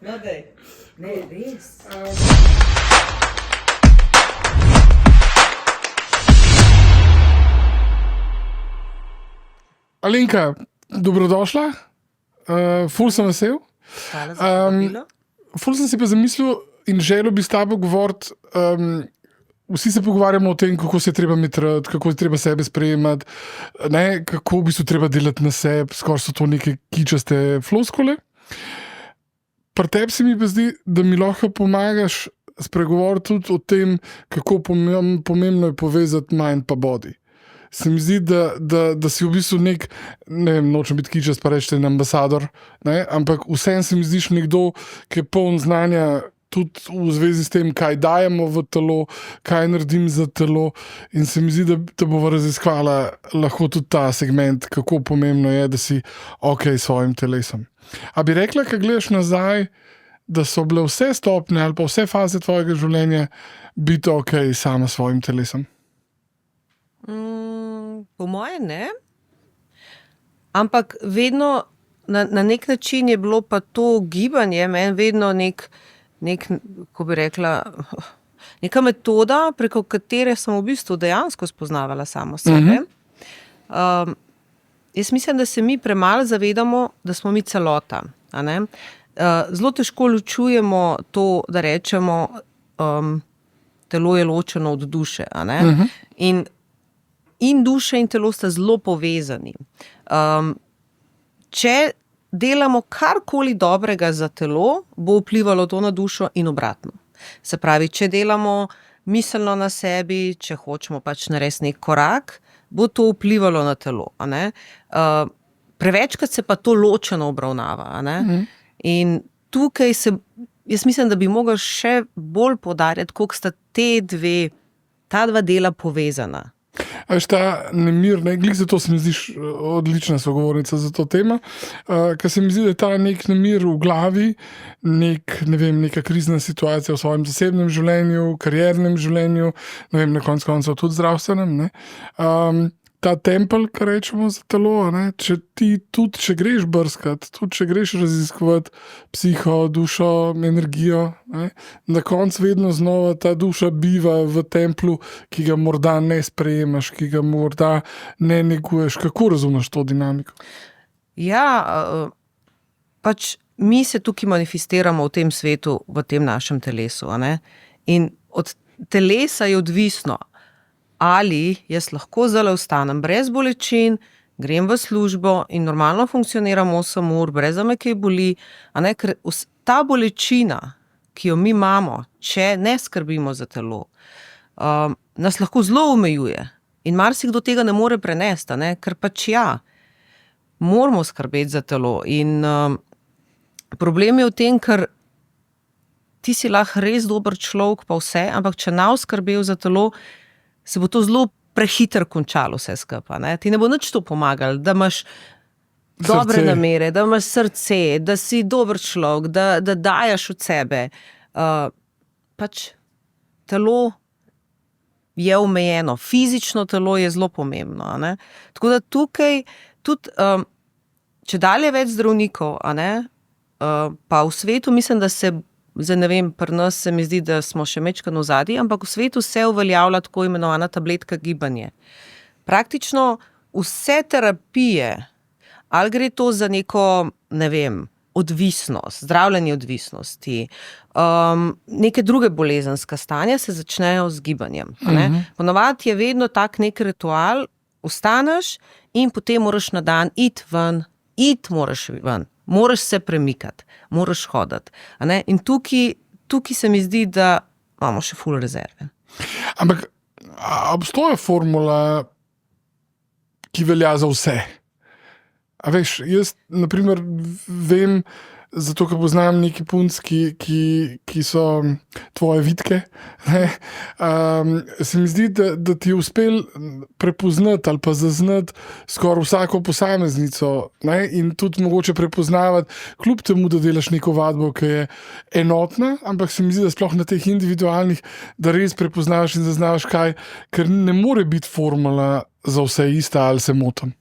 No, daj. Ne, res. Alenka, dobrodošla. Ful sem vesel. Hvala za povabilo. Ful sem si pa zamislil in želel bi s tabo govoriti. Vsi se pogovarjamo o tem, kako se je treba metrati, kako je treba sebe sprejemati, ne, kako bi se treba delati na sebi, skoraj so to neke kičaste floskole. Pri tebi se mi pa zdi, da mi lahko pomagaš spregovoriti tudi o tem, kako pomembno je povezati mind pa body. Se mi zdi, da si v bistvu nek, ne vem, nočem biti kičast pa reči en ambasador, ne, ampak vsem se mi zdiš nekdo, ki je poln znanja tudi v zvezi s tem, kaj dajemo v telo, kaj naredim za telo, in se mi zdi, da bova raziskvala lahko tudi ta segment, kako pomembno je, da si ok s svojim telesom. A bi rekla, ko gledaš nazaj, da so bile vse stopnje ali pa vse faze tvojega življenja biti ok sama s svojim telesom? Po moje ne, ampak vedno na nek način je bilo pa to gibanje meni vedno nek, ko bi rekla, neka metoda, preko katere sem v bistvu dejansko spoznavala samo sebe. Jaz mislim, da se mi premalo zavedamo, da smo mi celota. A ne? Zelo težko ločujemo to, da rečemo, telo je ločeno od duše. A ne? In duša in telo sta zelo povezani. Če delamo karkoli dobrega za telo, bo vplivalo to na dušo in obratno. Se pravi, če delamo miselno na sebi, če hočemo pač narediti nek korak, bo to vplivalo na telo. A ne? Prevečkrat se pa to ločeno obravnava. A ne? In tukaj jaz mislim, da bi mogli še bolj poudarjati, koliko sta ta dva dela povezana. A veš, ta nemir, glih zato se mi zdiš odlična sogovornica za to temo, ker se mi zdi, da je ta nek nemir v glavi, neka krizna situacija v svojem zasebnem življenju, kariernem življenju, na koncu koncev tudi zdravstvenem, ne. Ta tempelj, kar rečemo za telo, ne, če greš brskat, tudi če greš raziskovati psiho, dušo, energijo, ne, na koncu vedno znova ta duša biva v templju, ki ga morda ne sprejemaš, ki ga morda ne neguješ. Kako razumeš to dinamiko? Ja, pač mi se tukaj manifestiramo v tem svetu, v tem našem telesu. A ne? In od telesa je odvisno, ali jaz lahko zdaj ostanem brez bolečin, grem v službo in normalno funkcioniram 8 ur, brez da me kaj boli. A ne? Ker ta bolečina, ki jo mi imamo, če ne skrbimo za telo, nas lahko zelo omejuje. In marsikdo tega ne more prenesti, a ne? Ker pač moramo skrbeti za telo. In problem je v tem, ker ti si lahko res dober človek pa vse, ampak če ne skrbel za telo, se bo to zelo prehitro končalo vse skupaj. Ti ne bo nič to pomagalo, da imaš dobre namere, da imaš srce, da si dober človek, da dajaš od sebe. Pač telo je omejeno, fizično telo je zelo pomembno. A ne? Tako da tukaj tudi, če dalje več zdravnikov, a ne, pa v svetu mislim, da se zdaj ne vem, pri nas se mi zdi, da smo še mečkano v zadnji, ampak v svetu se uveljavlja tako imenovana tabletka gibanje. Praktično vse terapije, ali gre to za neko, ne vem, odvisnost, zdravljenje odvisnosti, neke druge bolezenske stanja se začnejo z gibanjem. Ponavadi je vedno tak nek ritual, vstaneš in potem moraš na dan iti moraš ven. Moraš se premikati, moraš hoditi. In tukaj se mi zdi, da imamo še ful rezerve. Ampak obstoja formula, ki velja za vse? A veš, jaz na primer vem, zato ker poznam neki punc, ki so tvoje vitke, ne, se mi zdi, da ti je uspel prepoznati ali pa zaznati skoraj vsako posameznico, ne, in tudi mogoče prepoznavati, kljub temu, da delaš neko vadbo, ki je enotna, ampak se mi zdi, da sploh na teh individualnih, da res prepoznavaš in zaznavaš kaj, ker ne more biti formula za vse ista, ali se motim.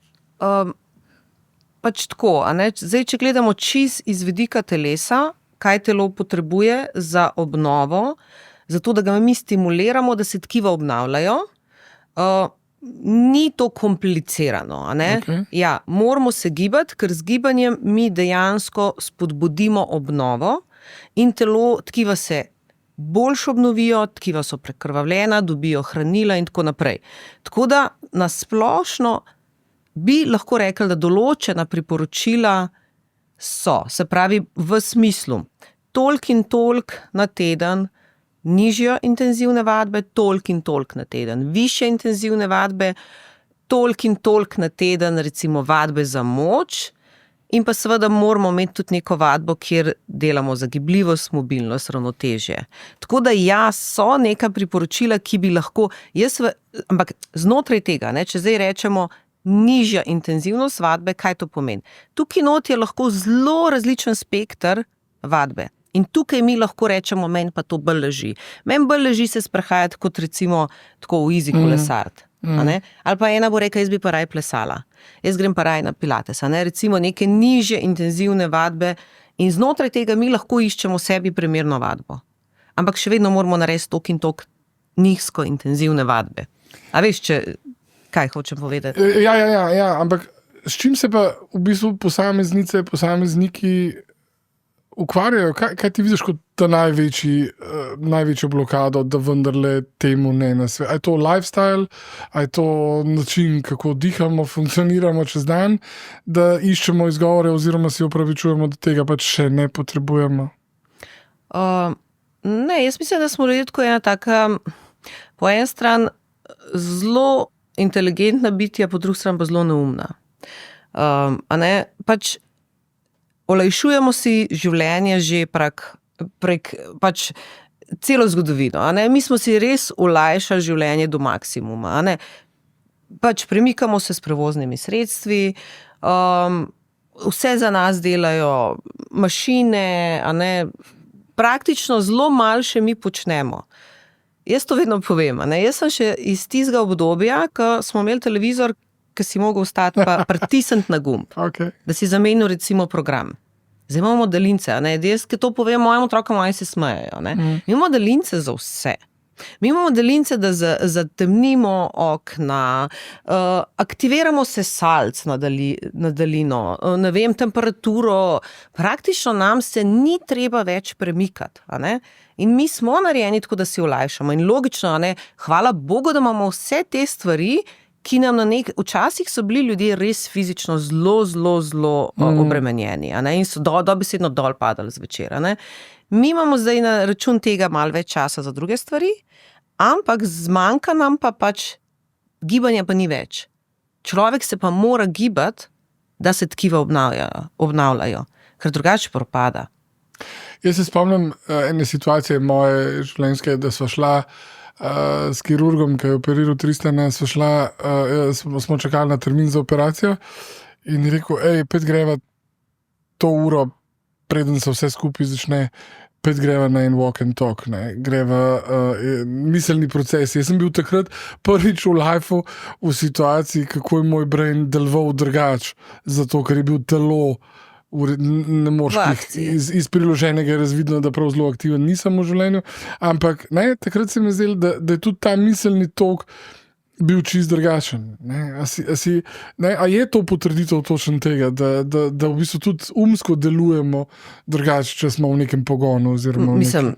pač tako, a ne? Zdaj, če gledamo čist iz vidika telesa, kaj telo potrebuje za obnovo, zato da ga mi stimuliramo, da se tkiva obnavljajo, ni to komplicirano. A ne? Okay. Ja, moramo se gibati, ker z gibanjem mi dejansko spodbudimo obnovo in tkiva se boljš obnovijo, tkiva so prekrvavljena, dobijo hranila in tako naprej. Tako da nasplošno bi lahko rekli, da določena priporočila so, se pravi v smislu, toliko in toliko na teden, nižjo intenzivne vadbe, toliko in toliko na teden, višje intenzivne vadbe, toliko in toliko na teden, recimo vadbe za moč, in pa seveda moramo imeti tudi neko vadbo, kjer delamo za gibljivost, mobilnost, ravnotežje. Tako da ja, so neka priporočila, ki bi lahko, ampak znotraj tega, ne, če zdaj rečemo nižja intenzivnost vadbe, kaj to pomeni? Tukaj not je lahko zelo različen spekter vadbe. In tukaj mi lahko rečemo, meni pa to bolj leži. Meni bolj leži se sprehajati kot recimo tako v easy kolesart. Ali pa ena bo rekla, jaz bi pa raj plesala. Jaz grem pa raj na pilates. Recimo neke nižje intenzivne vadbe in znotraj tega mi lahko iščemo sebi primerno vadbo. Ampak še vedno moramo narediti tok in tok nizko intenzivne vadbe. A veš, kaj hočem povedati? Ja, ampak s čim se pa v bistvu posamezniki ukvarjajo? Kaj ti vidiš kot ta največjo blokado, da vendarle temu ne nasve? A je to lifestyle, a je to način, kako dihamo, funkcioniramo čez dan, da iščemo izgovore oziroma si opravičujemo, da tega pač še ne potrebujemo? Ne, jaz mislim, da smo ljudje tako ena taka, po eni strani zelo inteligentna bitja, po drugi strani pa zelo neumna. Pač olajšujemo si življenje že prek pač celo zgodovino. Mi smo si res olajšali življenje do maksimuma. Pač premikamo se s prevoznimi sredstvi, vse za nas delajo mašine, praktično zelo malo še mi počnemo. Jaz to vedno povem. Jaz sem še iz tistega obdobja, ko smo imeli televizor, ki si mogel ostati pa pritisniti na gumb, Okay. da si zamenil recimo program. Zdaj imamo daljince, jaz, ki to povem mojim otrokom, moji se smejejo. Mi imamo daljince za vse. Mi imamo daljince, da zatemnimo okna, aktiviramo sesalc na daljino, temperaturo, praktično nam se ni treba več premikati. In mi smo narejeni tako, da si olajšamo. In logično, hvala Bogu, da imamo vse te stvari, ki nam včasih so bili ljudje res fizično zelo obremenjeni, in so dobesedno dol padali zvečer. Mi imamo zdaj na račun tega malo več časa za druge stvari, ampak zmanjka nam pa pač gibanja pa ni več. Človek se pa mora gibati, da se tkiva obnavljajo, ker drugače propada. Jaz se spomnim ene situacije moje življenjske, da sva šla s kirurgom, ki je operiral Tristana, smo čakali na termin za operacijo in je rekel, 5 greva to uro, preden se vse skupaj začne, 5 greva na en walk and talk, greva miselni proces. Jaz sem bil takrat prvič v lifeu v situaciji, kako je moj brain deloval drugače, zato ker je bil telo ne moreš iz priloženega razvidno, da prav zelo aktiven nisem v življenju, ampak takrat se mi zdelo, da je tudi ta miselni tok bil čist drugačen. A je to potrditev točno tega, da v bistvu tudi umsko delujemo drugače, če smo v nekem pogonu? Mislim,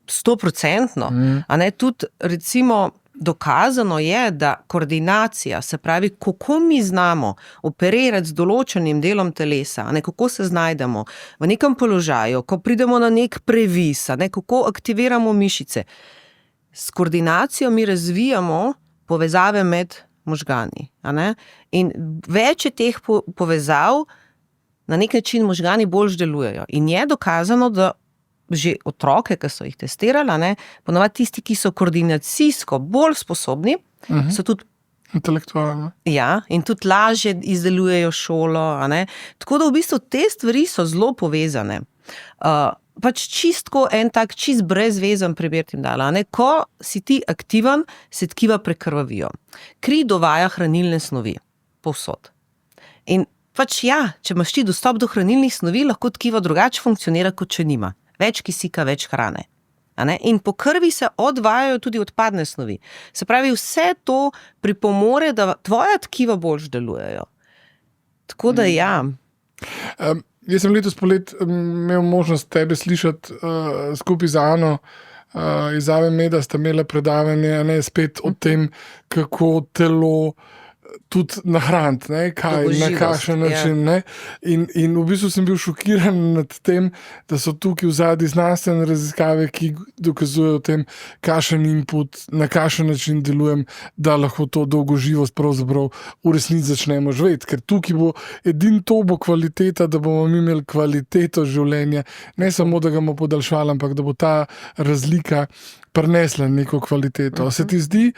100%. Tudi recimo dokazano je, da koordinacija, se pravi, kako mi znamo operirati z določenim delom telesa, kako se znajdemo v nekem položaju, ko pridemo na nek previs, kako aktiviramo mišice. S koordinacijo mi razvijamo povezave med možgani. In več je teh povezav, na nek način možgani bolj delujejo. In je dokazano, da že otroke, ki so jih testirali, ponovadi tisti, ki so koordinacijsko bolj sposobni, so tudi intelektualno. Ja, in tudi lažje izdelujejo šolo. Tako da v bistvu te stvari so zelo povezane. Pač čistko en tak čist brezvezen primer tim dala. Ko si ti aktiven, se tkiva prekrvavijo. Kri dovaja hranilne snovi povsod. In pač ja, če imaš ti dostop do hranilnih snovi, lahko tkivo drugače funkcionira, kot če nima. Več kisika, več hrane. A ne? In po krvi se odvajajo tudi odpadne snovi. Se pravi, vse to pripomore, da tvoja tkiva boljš delujejo. Tako da ja. Jaz sem letos polet imel možnost tebe slišati skupaj z Ano iz Ave Meda, sta imela predavanje, ne, spet o tem, kako telo tudi nahraniti, ne, kaj, na kakšen način. Ne. In v bistvu sem bil šokiran nad tem, da so tukaj vzadnji znanstvene raziskave, ki dokazujejo o tem, kakšen input, na kakšen način delujem, da lahko to dolgoživost pravzaprav v resnici začnemo živeti. Ker tukaj bo to bo kvaliteta, da bomo mi imeli kvaliteto življenja, ne samo, da ga bomo podaljšali, ampak da bo ta razlika prinesla neko kvaliteto. Se ti zdi,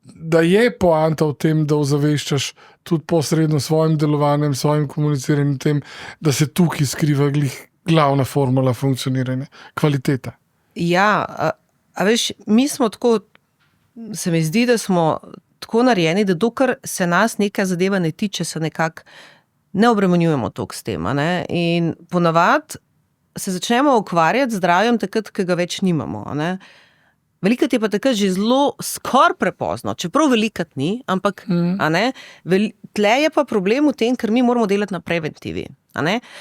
da je poanta v tem, da ozaveščaš tudi posredno svojim delovanjem, svojim komuniciranjem tem, da se tukaj skriva glavna formula funkcioniranja, kvaliteta? Ja, a veš, mi smo tako, se mi zdi, da smo tako narejeni, da dokler se nas neka zadeva ne tiče, se nekako ne obremenjujemo toliko s tem. Ne? In ponavadi se začnemo ukvarjati z zdravjem takrat, ki ga več nimamo. Ne? Velikrat je pa takrat že zelo skoraj prepozno, čeprav velikrat ni, ampak tle je pa problem v tem, ker mi moramo delati na preventivi.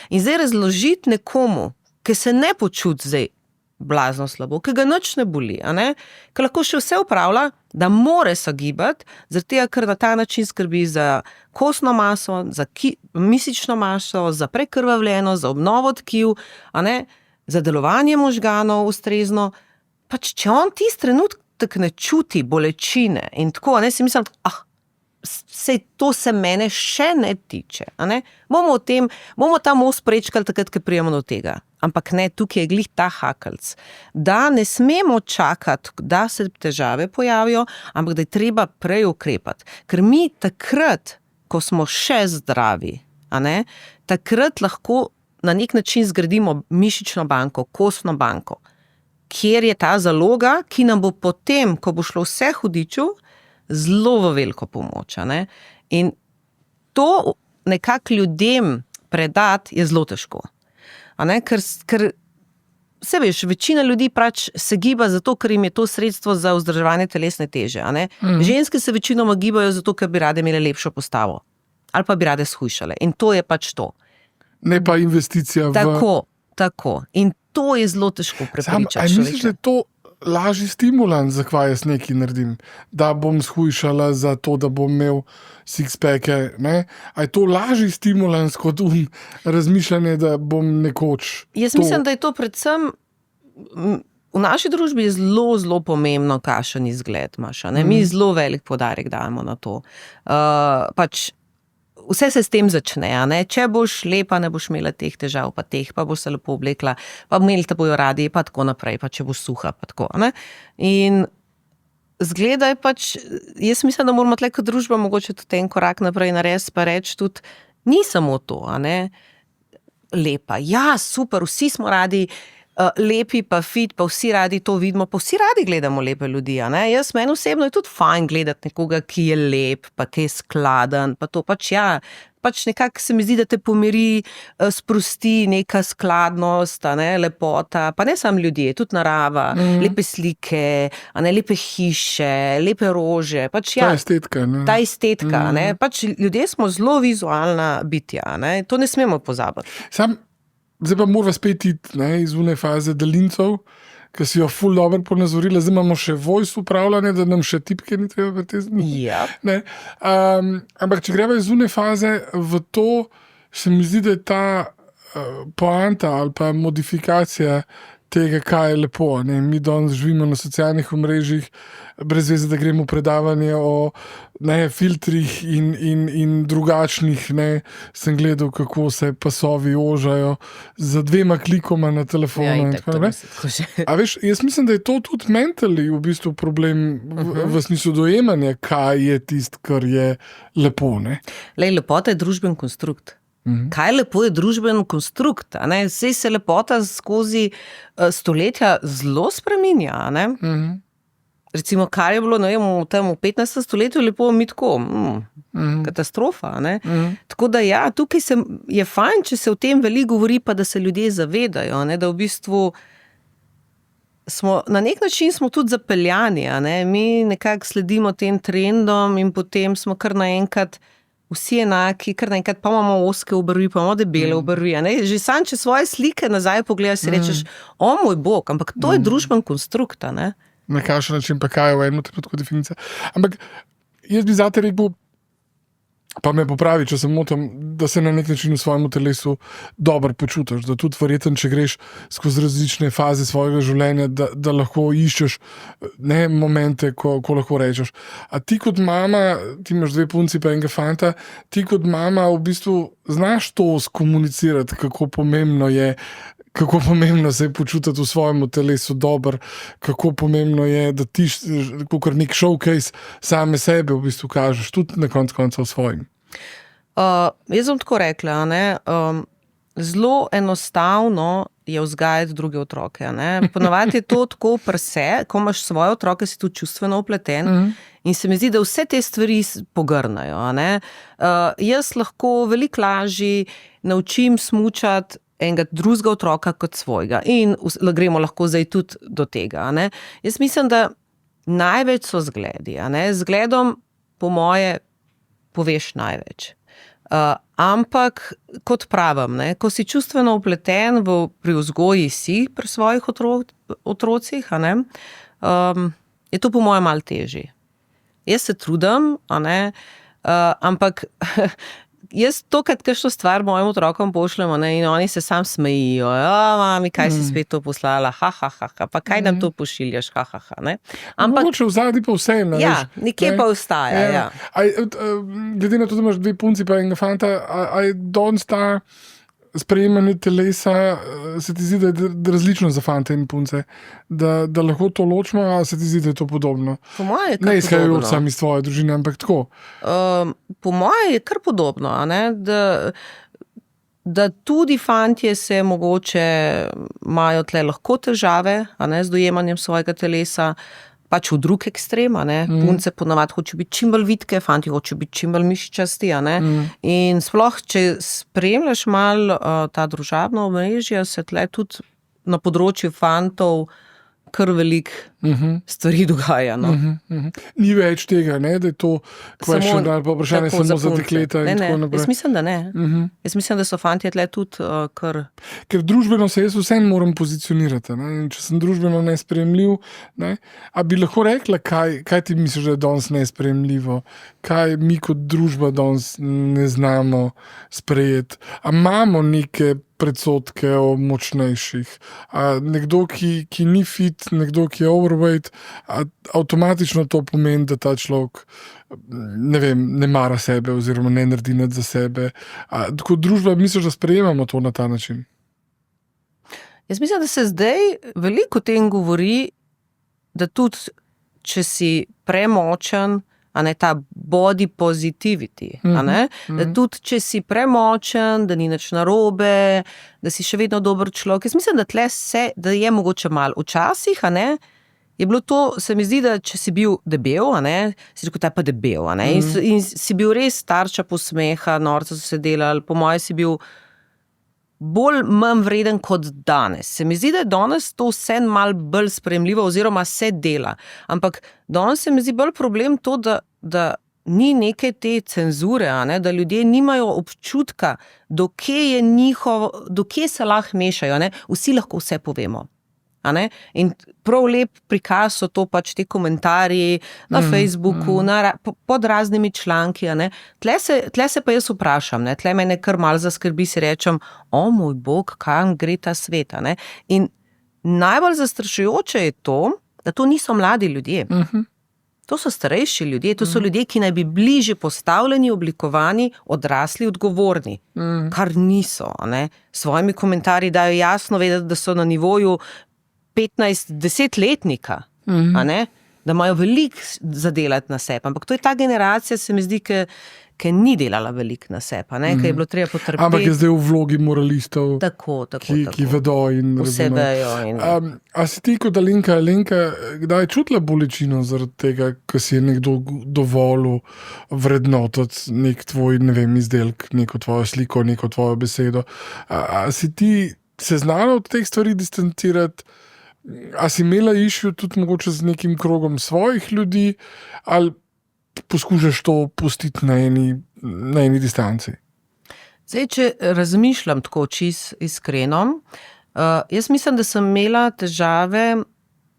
In zdaj razložiti nekomu, ki se ne počuti zdaj blazno slabo, ki ga nič ne boli, ki lahko še vse upravlja, da more se gibati, zaradi tega, ker na ta način skrbi za kostno maso, za mišično maso, za prekrvavljeno, za obnovo tkiv, za delovanje možganov ustrezno. Pač, če on tisti trenutek ne čuti bolečine in tako, si mislim, sej to se mene še ne tiče. Bomo ta most prečkali takrat, ko prijemo do tega. Ampak ne, tukaj je glih ta hakelc. Da ne smemo čakati, da se težave pojavijo, ampak da je treba prej ukrepati. Ker mi takrat, ko smo še zdravi, takrat lahko na nek način zgradimo mišično banko, kostno banko, kjer je ta zaloga, ki nam bo potem, ko bo šlo vse hudiču, zelo v veliko pomoč. In to nekako ljudem predati je zelo težko. Ker se veš, večina ljudi pač se giba zato, ker jim je to sredstvo za vzdrževanje telesne teže. Ženske se večinoma gibajo zato, ker bi rade imele lepšo postavo. Ali pa bi rade shujšale. In to je pač to. Ne pa investicija v... Tako. In to je zelo težko prepričati. Ali misliš, da je to lažji stimulans, zakaj jaz nekaj naredim? Da bom shujšala za to, da bom imel six-packe, ne? A je to lažji stimulans kot razmišljanje, da bom nekoč... Jaz mislim, da je to predvsem... V naši družbi je zelo, zelo pomembno, kakšen izgled imaš. Mi zelo velik poudarek dajemo na to. Vse se s tem začne, Če boš lepa, ne boš imela teh težav, pa boš se lepo oblekla, pa imeli te bojo radi, pa tako naprej, pa če boš suha, pa tako, In zgleda je pač, jaz mislim, da moramo tle kot družba mogoče tudi en korak naprej narediti, pa reči tudi, ni samo to, Lepa, ja, super, vsi smo radi lepi, pa fit, pa vsi radi to vidimo, pa vsi radi gledamo lepe ljudi, meni osebno je tudi fajn gledati nekoga, ki je lep, pa ki je skladen, pa to pač nekako se mi zdi, da te pomiri, sprosti neka skladnost, lepota, pa ne samo ljudje, tudi narava, lepe slike, lepe hiše, lepe rože, Ta estetika, Ta estetika, Pač ljudje smo zelo vizualna bitja, To ne smemo pozabiti. Zdaj pa moramo spet iti iz une faze daljincev, ki si jo ful dobro ponazorila, zdaj imamo še voice upravljanje, da nam še tipke ni treba pritisniti. Ja. Ampak če greva iz une faze v to, se mi zdi, da je ta poanta ali pa modifikacija tega, kaj je lepo. Mi danes živimo na socialnih omrežjih, brez veze, da gremo v predavanje o filtrih in drugačnih. Sem gledal, kako se pasovi ožajo z 2 klikoma na telefonu. A veš, jaz mislim, da je to tudi mentally v bistvu problem v smislu dojemanja, kaj je tisto, kar je lepo. Lepota je družben konstrukt. Kaj lepo je družben konstrukt, Saj se lepota skozi stoletja zelo spreminja, recimo, kar je bilo, ne vem, v 15. stoletju lepo mi tako, katastrofa, ne. Tako da ja, tukaj je fajn, če se o tem veliko govori, pa da se ljudje zavedajo, ne, da v bistvu na nek način smo tudi zapeljani, a ne, mi nekako sledimo tem trendom in potem smo kar naenkrat vsi enaki, kar naenkrat pa imamo ozke obrvi, pa imamo debele obrvi, a ne, že sam, če svoje slike nazaj pogledaš, si rečeš, o moj bog, ampak to je družben konstrukt, a ne. Na kakšen način pa kaj je v enem trenutku definicija. Ampak jaz bi zate rekel, pa me popravi, če se motim, da se na nek način v svojem telesu dobro počutiš, da tudi verjetno, če greš skozi različne faze svojega življenja, da lahko iščeš momente, ko lahko rečeš. A ti kot mama, ti imaš 2 punci pa enega fanta, ti kot mama v bistvu znaš to skomunicirati, kako pomembno se je počutiti v svojem telesu dobro, kako pomembno je, da ti kakor nek showcase same sebe v bistvu kažeš, tudi na koncu koncev svojim. Jaz bom tako rekla, ne, zelo enostavno je vzgajati druge otroke, ne. Ponavadi je to tako pri se, ko imaš svoje otroke, si tudi čustveno upleten in se mi zdi, da vse te stvari pogrnajo, ne. Jaz lahko veliko lažje naučim smučati enega drugega otroka kot svojega in gremo lahko zdaj tudi do tega, ne. Jaz mislim, da največ so zgledi, a ne. Zgledom po moje poveš največ. Ampak, kot pravim, ne, ko si čustveno upleten pri vzgoji si pri svojih otrocih, a ne, je to po moje malo težje. Jaz se trudim, a ne, ampak jaz tokrat kakšno stvar mojim otrokom pošljem, ne, in oni se sam smejijo. Mami, kaj si spet to poslala? Pa kaj nam to pošiljaš? Ne. Ampak mogoče vzadi pa vse. Ja, nekje pa ostaja, ja. Glede na to, da imaš 2 punci pa enega fanta, a je danes ta sprejemanje telesa, se ti zdi, da je različno za fante in punce? Da lahko to ločimo, a se ti zdi, da je to podobno? Po moje je kar ne izhajajoč podobno. sam iz tvoje družine, ampak tako. Po moje je kar podobno, a ne, da tudi fantje se mogoče imajo tle lahko težave, a ne, z dojemanjem svojega telesa, pač v drug ekstrem, a ne, punce ponavadi hočejo biti čim bolj vitke, fantje hočejo biti čim bolj mišičasti, a ne, in sploh, če spremljaš malo ta družabna omrežja, se tle tudi na področju fantov kar veliko stvari dogaja, no. Ni več tega, ne, da je to question ali pa vprašanje samo za dekleta in tako naprej. Jaz mislim, da ne. Jaz mislim, da so fantje tle tudi kar... Ker družbeno se jaz vseeno moram pozicionirati, ne, in če sem družbeno nesprejemljiv, ne, a bi lahko rekla, kaj ti misliš, da je danes nesprejemljivo, kaj mi kot družba danes ne znamo sprejeti, a imamo neke predsodke o močnejših, a nekdo, ki ni fit, nekdo, ki je overweight, avtomatično to pomeni, da ta človek ne mara sebe oziroma ne naredi nič za sebe. Kot družba misliš, da sprejemamo to na ta način? Jaz mislim, da se zdaj veliko o tem govori, da tudi, če si premočen, a ne, ta body positivity, a ne, da tudi, če si premočen, da ni nič narobe, da si še vedno dober človek. Jaz mislim, da je mogoče malo včasih, a ne, je bilo to, se mi zdi, da če si bil debel, a ne, si rekel, ta je pa debel, a ne, in si bil res tarča posmeha, norca so se delali, po moje si bil bolj manj vreden kot danes. Se mi zdi, da je danes to vse malo bolj sprejemljivo oziroma se dela. Ampak danes se mi zdi bolj problem to, da ni neke te cenzure, a ne, da ljudje nimajo občutka, do kje se lahko mešajo, ne. Vsi lahko vse povemo. A ne? In prav lep prikaz so to pač te komentarji na Facebooku, pod raznimi članki, a ne. Tle se pa jaz vprašam, ne, tle mene kar malo zaskrbi, si rečem, o moj bog, kam gre ta svet, a ne. In najbolj zastrašujoče je to, da to niso mladi ljudje. To so starejši ljudje, to so ljudje, ki naj bi bližje postavljeni, oblikovani, odrasli, odgovorni. Kar niso, a ne. S svojimi komentarji dajo jasno vedeti, da so na nivoju 15-10-letnika, a ne? da imajo veliko zadelati na sebi. Ampak to je ta generacija, se mi zdi, ki ni delala veliko na sebi, ki je bilo treba potrpeti. Ampak je zdaj v vlogi moralistov, Tako. ki vedo in vse razumejo. vejo. A si ti kot Alenka, kdaj čutila bolečino zaradi tega, ko si je nekdo dovolil vrednotiti nek tvoj, ne vem, izdelek, neko tvojo sliko, neko tvojo besedo? A si ti se znala od teh stvari distancirati? A si imela išjo tudi mogoče z nekim krogom svojih ljudi, ali poskušaš to pustiti na eni distanci? Zdaj, če razmišljam tako čisto iskreno, jaz mislim, da sem imela težave,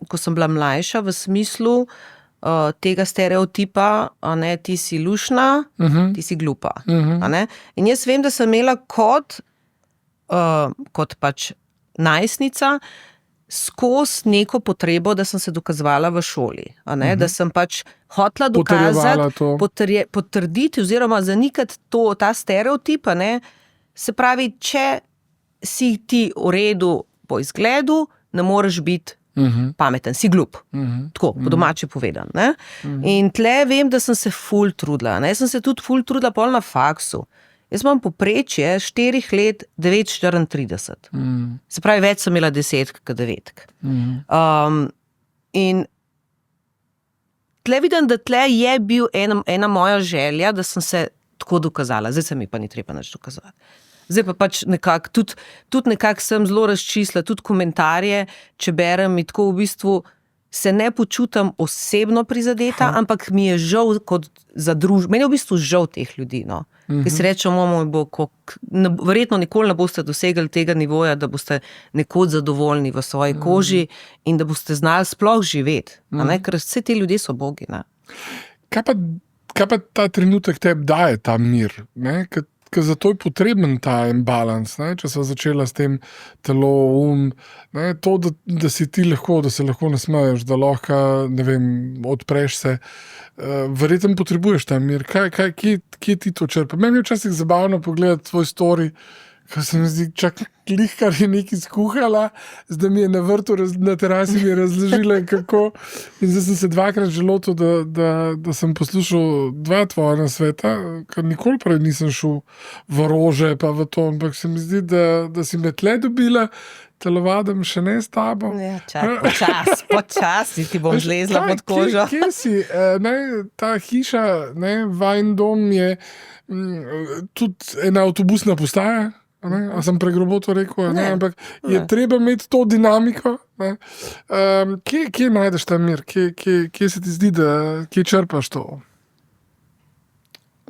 ko sem bila mlajša, v smislu tega stereotipa, ti si lušna, ti si glupa. In jaz vem, da sem imela kot pač najstnica skozi neko potrebo, da sem se dokazovala v šoli. Da sem pač hotela dokazati, potrditi oziroma zanikati ta stereotip. Se pravi, če si ti v redu po izgledu, ne moreš biti pameten, si glup. Tako, po domače povedan. In tle vem, da sem se ful trudila. Jaz sem se tudi ful trudila pol na faksu. Jaz imam povprečje 4 let 9,34. Se pravi, več sem imela 10 kot 9. In tle vidim, da tle je bil ena moja želja, da sem se tako dokazala. Zdaj se mi pa ni treba nič dokazati. Zdaj pa pač nekako, tudi nekako sem zelo razčistila, tudi komentarje, če berem, in tako v bistvu se ne počutim osebno prizadeta, ampak mi je žal kot za družbo. Meni je v bistvu žal teh ljudi, ki si rečejo, verjetno nikoli ne boste dosegli tega nivoja, da boste nekoč zadovoljni v svoji koži in da boste znali sploh živeti. Ker vse ti ljudje so bogi. Kaj pa ta trenutek tebi daje ta mir? Ker zato je potreben ta balans, če so začela s tem telo, to, da si ti lahko, da se lahko nasmeješ, da lahko, ne vem, odpreš se, verjetno potrebuješ ta mir. Kje ti to črpa? Meni je včasih zabavno pogledati tvoj story, ker se mi zdi, čak kar je nekaj skuhala, zdaj mi je na vrtu, na terasi mi je razložila, kako. In zdaj sem se dvakrat že lotil, da sem poslušal 2 tvoja nasveta, ker nikoli prej nisem šel v rože pa v to, ampak se mi zdi, da si me tle dobila, telovadam še ne s tabo. Počasi ti bom zlezla pod kožo. Kje si? Ta hiša, vajin dom je tudi ena avtobusna postaja. A sem pregrobo to rekel, ampak je treba imeti to dinamiko. Kje najdeš ta mir? Kje se ti zdi, kje črpaš to?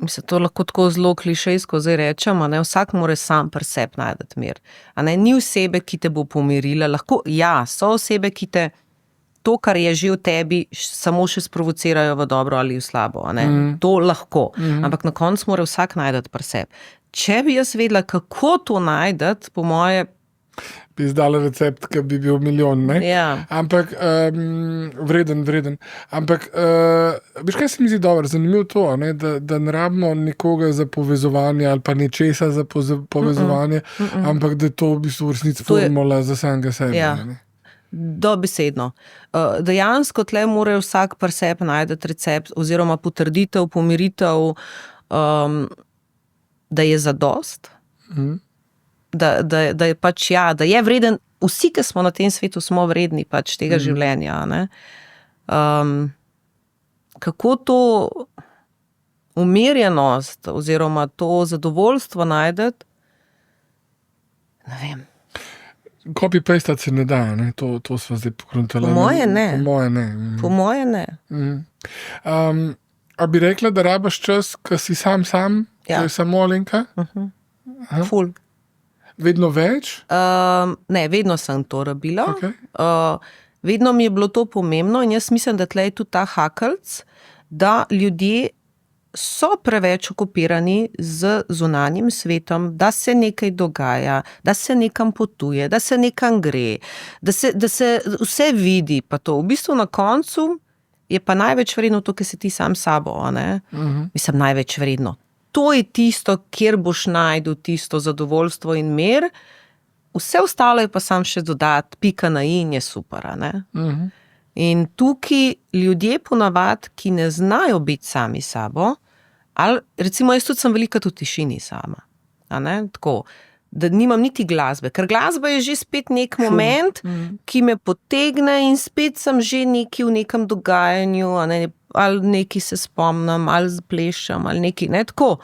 Mislim, to lahko tako zelo klišejsko zdaj rečem, vsak mora sam pri sebi najti mir. Ni osebe, ki te bo pomirila. Lahko, so osebe, ki te to, kar je že v tebi, samo še sprovocirajo v dobro ali v slabo. To lahko. Ampak na koncu mora vsak najti pri sebi. Če bi jaz vedela, kako to najdeti, po moje... Bi izdala recept, ki bi bil milijon, Ja. Ampak, vreden. Ampak, veš, kaj se mi zdi dobro? Zanimivo to, da ne rabimo nekoga za povezovanje ali pa nečesa za povezovanje, ampak da je to v bistvu v resnici formula za samega sebe. Ja. Dobesedno. Dejansko tle mora vsak pri sebi najti recept oziroma potrditev, pomiritev, da je zadost, da je pač da je vreden, vsi, ki smo na tem svetu, smo vredni pač tega življenja. Kako to umirjenost oziroma to zadovoljstvo najdeti, ne vem. Copy-pastati se ne da, to sva zdaj pokrontala. Po moje ne. Po moje ne. A bi rekla, da rabaš čas, ko si sam, ko je samo Alenka? Ful. Vedno več? Ne, vedno sem to rabila. Okay. Vedno mi je bilo to pomembno in jaz mislim, da tle je tudi ta hakelc, da ljudje so preveč okupirani z zunanjim svetom, da se nekaj dogaja, da se nekam potuje, da se nekam gre, da se vse vidi, pa to. V bistvu na koncu je pa največ vredno to, ker si ti sam sabo, Mislim, največ vredno. To je tisto, kjer boš najdel tisto zadovoljstvo in mir, vse ostalo je pa sam še dodati, pika na i in je super, In tukaj ljudje ponavadi, ki ne znajo biti sami sabo, ali recimo jaz tudi sem velikokrat v tišini sama, a ne, tako, da nimam niti glasbe, ker glasba je že spet nek moment, ki me potegne in spet sem že neki v nekem dogajanju, a ne, ali neki se spomnim, ali plešem, ali neki, ne, tako.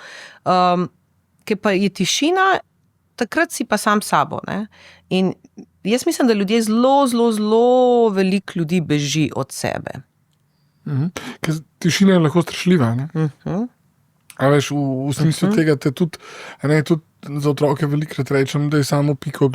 Ker pa je tišina, takrat si pa sam sabo, ne. In jaz mislim, da ljudje zelo veliko ljudi beži od sebe. Ker tišina je lahko strašljiva, ne? A veš, v smislu tega te tudi, ne, tudi za otroke velikrat rečem, da je samo piko,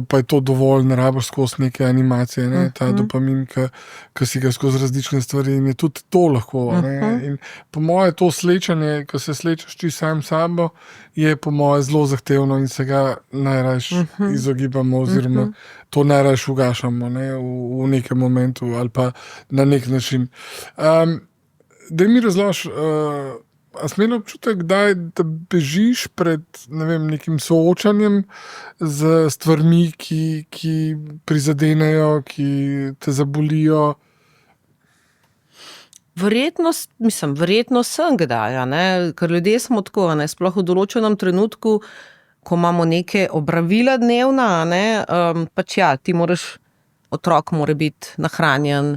pa je to dovolj, ne rabiš skozi neke animacije, ne, ta dopamin, ki si ga skozi različne stvari in je tudi to lahko, ne, in po moje to slečanje, ko se slečeš ti sam sabo, je po moje zelo zahtevno in se ga najrajš izogibamo oziroma to najrajš ugašamo, ne, v nekem momentu ali pa na nek način. Daj mi razloži, a si imela občutek, da bežiš pred, ne vem, nekim soočanjem z stvarmi, ki prizadenejo, ki te zabolijo? Verjetno sem kdaj, a ne, ker ljudje smo tako, a ne, sploh v določenem trenutku, ko imamo neke opravila dnevna, a ne, pač ja, ti otrok mora biti nahranjen,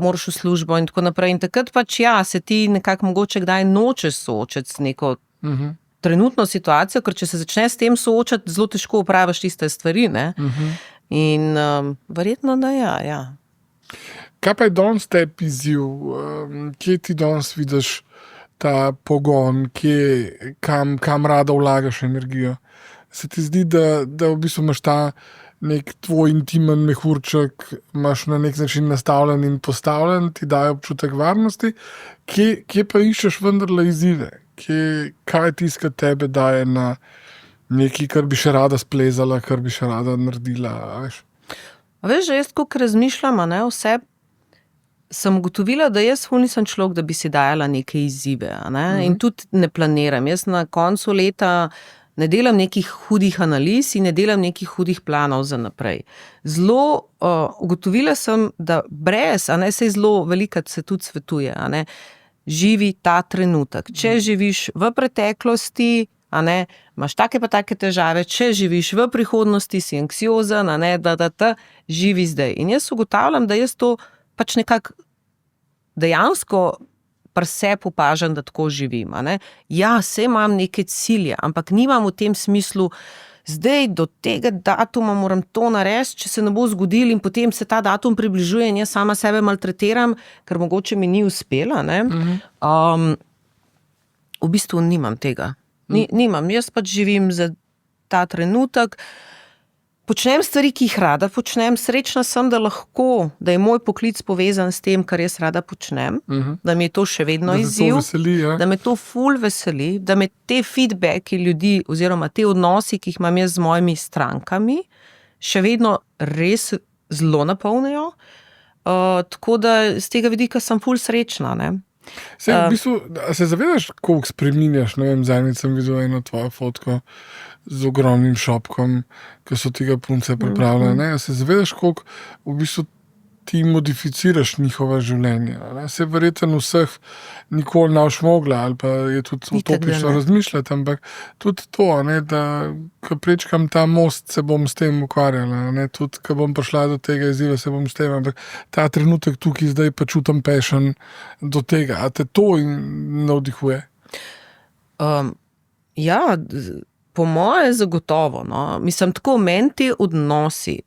moraš v službo in tako naprej. In takrat pač ja, se ti nekako mogoče kdaj nočeš soočati s neko trenutno situacijo, ker če se začneš s tem soočati, zelo težko opraviš tiste stvari, ne. In verjetno, da ja. Kaj pa je danes tebi izziv? Kje ti danes vidiš ta pogon, kam rada vlagaš energijo? Se ti zdi, da v bistvu imaš ta nek tvoj intimen mehurček, imaš na nek način nastavljen in postavljen, ti daje občutek varnosti, kje pa iščeš vendarle izzive? Kaj je tisto, kar tebe daje na nekaj, kar bi še rada splezala, kar bi še rada naredila, veš? Veš, že jaz koliko razmišljam, a ne, vse, sem ugotovila, da jaz ful nisem človek, da bi si dajala neke izzive, a ne, in tudi ne planiram. Jaz na koncu leta ne delam nekih hudih analiz in ne delam nekih hudih planov za naprej. Zelo ugotovila sem, da brez, a ne, sej zelo velikokrat se tudi svetuje, a ne, živi ta trenutek. Če živiš v preteklosti, a ne, imaš take pa take težave, če živiš v prihodnosti, si anksiozen, a ne, živi zdaj. In jaz ugotavljam, da jaz to pač nekako dejansko pri sebi opažam, da tako živim, a ne. Ja, saj imam neke cilje, ampak nimam v tem smislu, zdaj do tega datuma moram to narediti, če se ne bo zgodilo in potem se ta datum približuje in jaz sama sebe maltretiram, ker mogoče mi ni uspela, ne. V bistvu nimam tega. Nimam, jaz pač živim za ta trenutek, počnem stvari, ki jih rada počnem, srečna sem, da je moj poklic povezan s tem, kar jaz rada počnem, da mi je to še vedno izziv, da me to ful veseli, da me te feedbacki ljudi oziroma te odnosi, ki jih imam jaz z mojimi strankami, še vedno res zelo napolnijo, tako da z tega vidika sem ful srečna, ne. Sej, v bistvu, a se zavedaš, koliko spreminjaš, ne vem, zadnjič sem videl eno tvojo fotko z ogromnim šopkom, ki so tega punce pripravljene, ne, a se zavedaš, koliko v bistvu ti modificiraš njihova življenja, ne, se verjetno vseh nikoli ne boš mogla, ali pa je tudi utopično razmišljati, ampak tudi to, ne, da ko prečkam ta most, se bom s tem ukvarjala, ne, tudi ko bom prišla do tega izziva, se bom s tem, ampak ta trenutek tukaj zdaj pa čutim passion do tega, a te to navdihuje? Ja, po moje zagotovo, no, mislim, tako meni ti odnosi,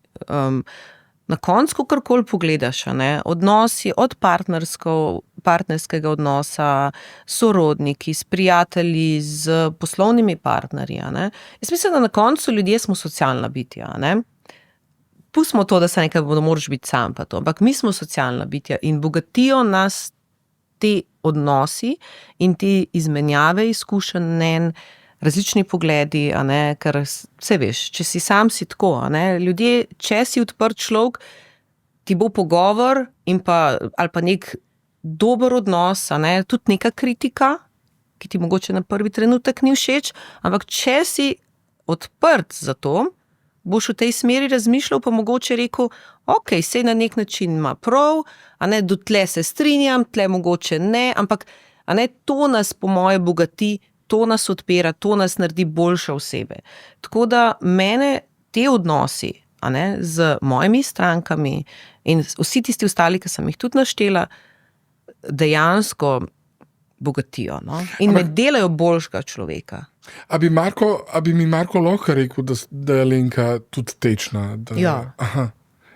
na koncu, karkoli pogledaš, a ne, odnosi od partnerskega odnosa, sorodniki, s prijatelji, z poslovnimi partnerji, a ne. Jaz mislim, da na koncu ljudje smo socialna bitja, a ne. Pustimo to, da se nekaj moraš biti sam pa to, ampak mi smo socialna bitja in bogatijo nas te odnosi in te izmenjave izkušenj, mnenj, različni pogledi, a ne, ker se veš, če si sam, si tako, a ne, ljudje, če si odprt človek, ti bo pogovor in pa, ali pa nek dober odnos, a ne, tudi neka kritika, ki ti mogoče na prvi trenutek ni všeč, ampak če si odprt za to, boš v tej smeri razmišljal, pa mogoče rekel, Ok, sej na nek način ima prav, a ne, do tle se strinjam, tle mogoče ne, ampak a ne, to nas po moje bogati, to nas odpira, to nas naredi boljše osebe. Tako da mene te odnosi, a ne, z mojimi strankami in vsi tisti ostali, ki sem jih tudi naštela, dejansko bogatijo, no? In me delajo boljšega človeka. A bi mi Marko lahko rekel, da je Alenka tudi tečna? Ja. Aha.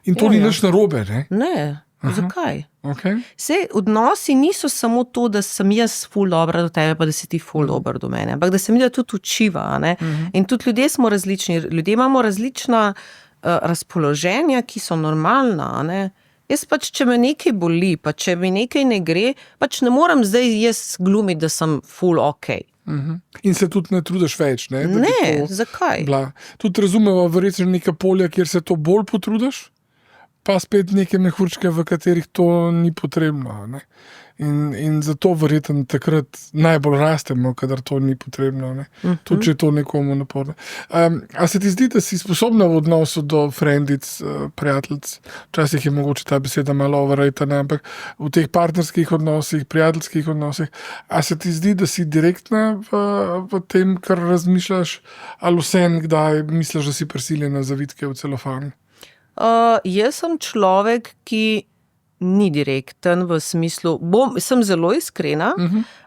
In to ni nič narobe, ne? Ne, zakaj? Okay. Sej odnosi niso samo to, da sem jaz ful dobra do tebe, pa da si ti ful dober do mene, ampak da se mi da tudi učiva, ne? In tudi ljudje smo različni, ljudje imamo različna razpoloženja, ki so normalna, ne? Jaz pač, če me nekaj boli, pa če mi nekaj ne gre, pač ne morem zdaj jaz glumiti, da sem ful okej. In se tudi ne trudiš več, ne? Ne, zakaj? Tudi razumemo, verjetno neka polja, kjer se to bolj potrudiš, pa spet neke mehurčke, v katerih to ni potrebno, ne? In zato verjetno takrat najbolj rastemo, kadar to ni potrebno, ne? Tudi če je to nekomu naporno. A se ti zdi, da si sposobna v odnosu do frendic, prijateljic, včasih je mogoče ta beseda malo overrated, ampak v teh partnerskih odnosih, prijateljskih odnosih, a se ti zdi, da si direktna v tem, kar razmišljaš, ali vsem kdaj misliš, da si prisiljena zavitke v celofan? Jaz sem človek, ki ni direkten v smislu, sem zelo iskrena,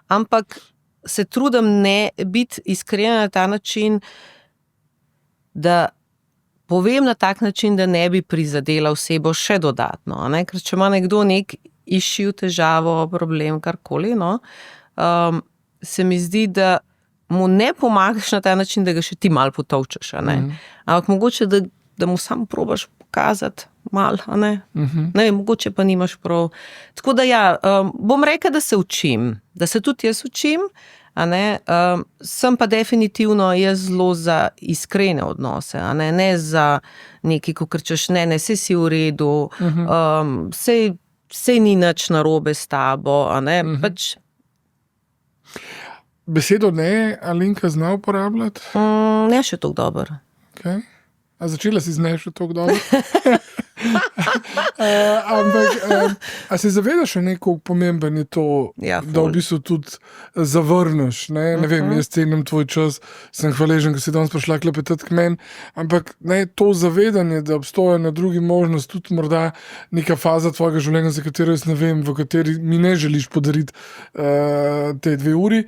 ampak se trudim ne biti iskrena na ta način, da povem na tak način, da ne bi prizadela osebo še dodatno, ne? Ker če ima nekdo nek issue, težavo, problem, karkoli, no, se mi zdi, da mu ne pomagaš na ta način, da ga še ti malo potolčeš, ne? Ampak mogoče, da mu samo probaš pokazati malo, a ne? Ne vem, mogoče pa nimaš prav. Tako da ja, bom rekla, da se učim, da se tudi jaz učim, a ne? Sem pa definitivno jaz zelo za iskrene odnose, a ne za nekaj, ko krčeš, ne, saj si v redu, saj ni nič narobe s tabo, a ne? Pač... Besedo ne, Alenka zna uporabljati? Ne še toliko dobro. Okay. A začela si z ne še toliko dobro? Ampak, a se zavedaš še neko pomemben je to, ja, da v bistvu tudi zavrneš, ne? Ne vem, jaz cenim tvoj čas, sem hvaležen, ko si danes prišla klepetati k meni, ampak ne, to zavedanje, da obstoja na drugi možnost, tudi morda neka faza tvojega življenja, za katero jaz ne vem, v kateri mi ne želiš podariti te 2 uri,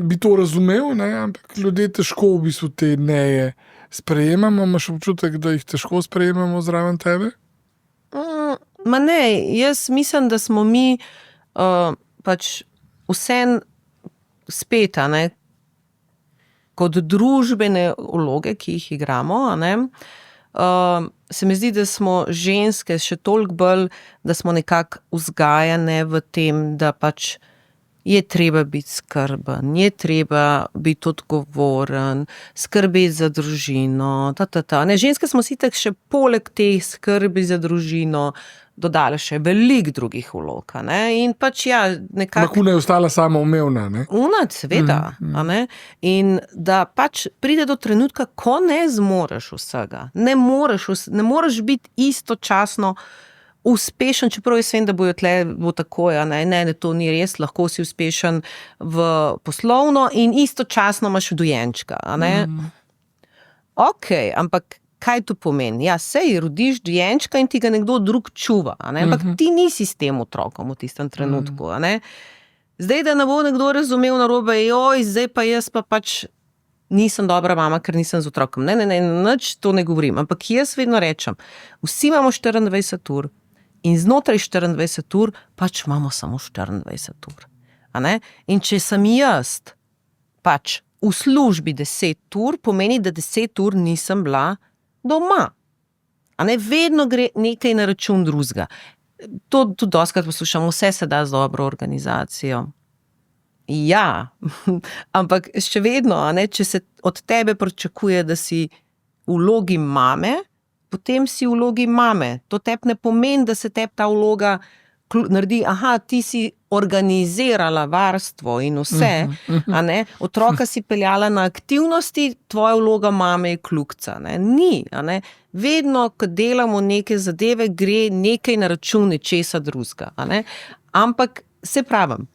bi to razumel, ne? Ampak ljudje težko v bistvu te neje sprejemamo, imaš občutek, da jih težko sprejemamo zraven tebe? Ma ne, jaz mislim, da smo mi pač vsem spet, a ne, kot družbene vloge, ki jih igramo, a ne, se mi zdi, da smo ženske še toliko bolj, da smo nekako vzgajane v tem, da pač je treba biti skrben, je treba biti odgovoren, skrbeti za družino, Ne, ženske smo si tako še poleg teh skrbi za družino dodali še veliko drugih vlog, ne, in pač ja, nekako... Makuna je ostala samoumevna, ne? Seveda, a ne, in da pač pride do trenutka, ko ne zmoreš vsega, ne moreš biti istočasno uspešen, čeprav jaz vem, da bo tako, ne, to ni res, lahko si uspešen v poslovno in istočasno imaš dojenčka, a ne. Ok, ampak kaj to pomeni? Ja, sej rodiš dojenčka in ti ga nekdo drug čuva, a ne, ampak ti nisi s tem otrokom v tistem trenutku, a ne. Zdaj, da ne bo nekdo razumel narobe, zdaj pa jaz pa pač nisem dobra mama, ker nisem z otrokom. Ne, nič to ne govorim, ampak jaz vedno rečem, vsi imamo 24 ur, in znotraj 24 ur pač imamo samo 24 ur. A ne? In če sem jaz pač v službi 10 ur, pomeni, da 10 ur nisem bila doma. A ne? Vedno gre nekaj na račun drugega. To tudi dostikrat poslušam, vse se da z dobro organizacijo. Ja, ampak še vedno, a ne? Če se od tebe pričakuje, da si v vlogi mame, potem si v vlogi mame. To tebi ne pomeni, da se tebi ta vloga naredi, ti si organizirala varstvo in vse, a ne, otroka si peljala na aktivnosti, tvoja vloga mame je kljukca, ne, ni, a ne, vedno, ko delamo neke zadeve, gre nekaj na račun nečesa drugega, a ne, ampak se pravim,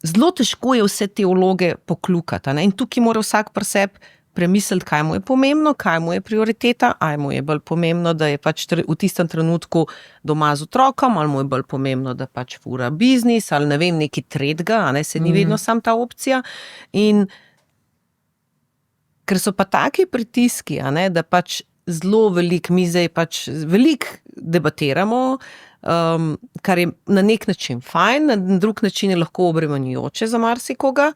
zelo težko je vse te vloge pokljukati, a ne, in tukaj mora vsak pri sebi premisliti, kaj mu je pomembno, kaj mu je prioriteta, ali mu je bolj pomembno, da je pač v tistem trenutku doma z otrokom, ali mu je bolj pomembno, da pač fura biznis, ali ne vem, nekaj tretjega, a ne, se ni vedno sam ta opcija. In ker so pa taki pritiski, a ne, da pač zelo veliko, mi zdaj pač veliko debatiramo, kar je na nek način fajn, na drug način je lahko obremenjujoče za marsikoga.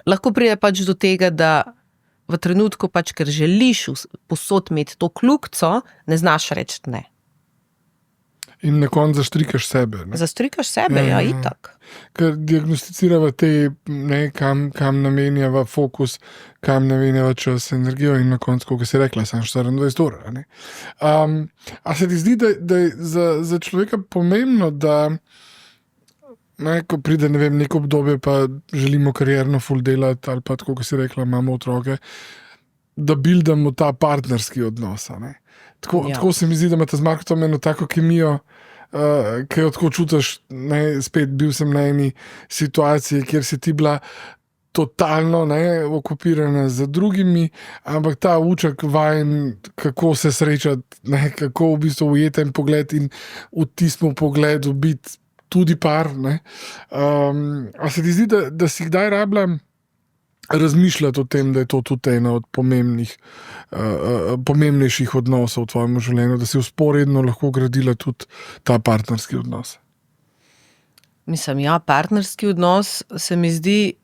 Lahko pride pač do tega, da v trenutku pač, ker želiš posod imeti to kljukco, ne znaš reči ne. In na koncu zaštrikaš sebe. Ne? Zaštrikaš sebe, ja, itak. Ker diagnosticirava te, ne, kam namenjava fokus, kam namenjava čas, energijo in na koncu, kako si rekla, sam 24 ur. A se ti zdi, da je za človeka pomembno, da ne, ko pride, ne vem, neko obdobje, pa želimo karierno ful delati, ali pa tako, kot si rekla, imamo otroke, da buildamo ta partnerski odnos. Tako se mi zdi, da imate z Markom eno tako kemijo, ki jo tako čutiš, ne, spet bil sem na eni situaciji, kjer si ti bila totalno okupirana z drugimi, ampak ta uček vajen, kako se srečati, ne, kako v bistvu ujeten pogled in v tistem pogledu biti tudi par. A se ti zdi, da si kdaj rabila razmišljati o tem, da je to tudi ena od pomembnejših odnosov v tvojem življenju, da si vzporedno lahko gradila tudi ta partnerski odnos? Mislim, ja, partnerski odnos se mi zdi,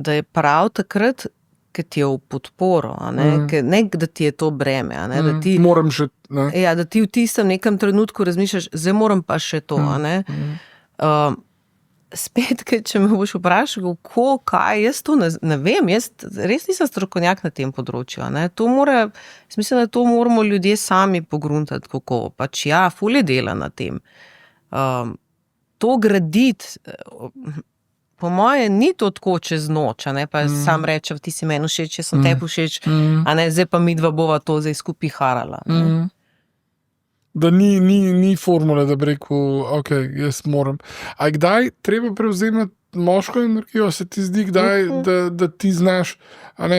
da je prav takrat, ker ti je v podporo, ne, da ti je to breme. Da ti, moram še, ne? Ja, da ti v tistem nekem trenutku razmišljaš, zdaj moram pa še to. Spet, če me boš vprašal, kaj, jaz to ne vem, jaz res nisem strokovnjak na tem področju. Mislim, da to moramo ljudje sami pogruntati, kako. Pač ja, ful je dela na tem. To graditi, po moje, ni to tako čez noč, pa sam rečem, ti si meni všeč, jaz sem tebi všeč, zdaj pa midva bova to zdaj skupaj harala. Da ni formule, da bi rekel, ok, jaz moram. A kdaj treba prevzemati moško energijo? Se ti zdi kdaj, da ti znaš, mi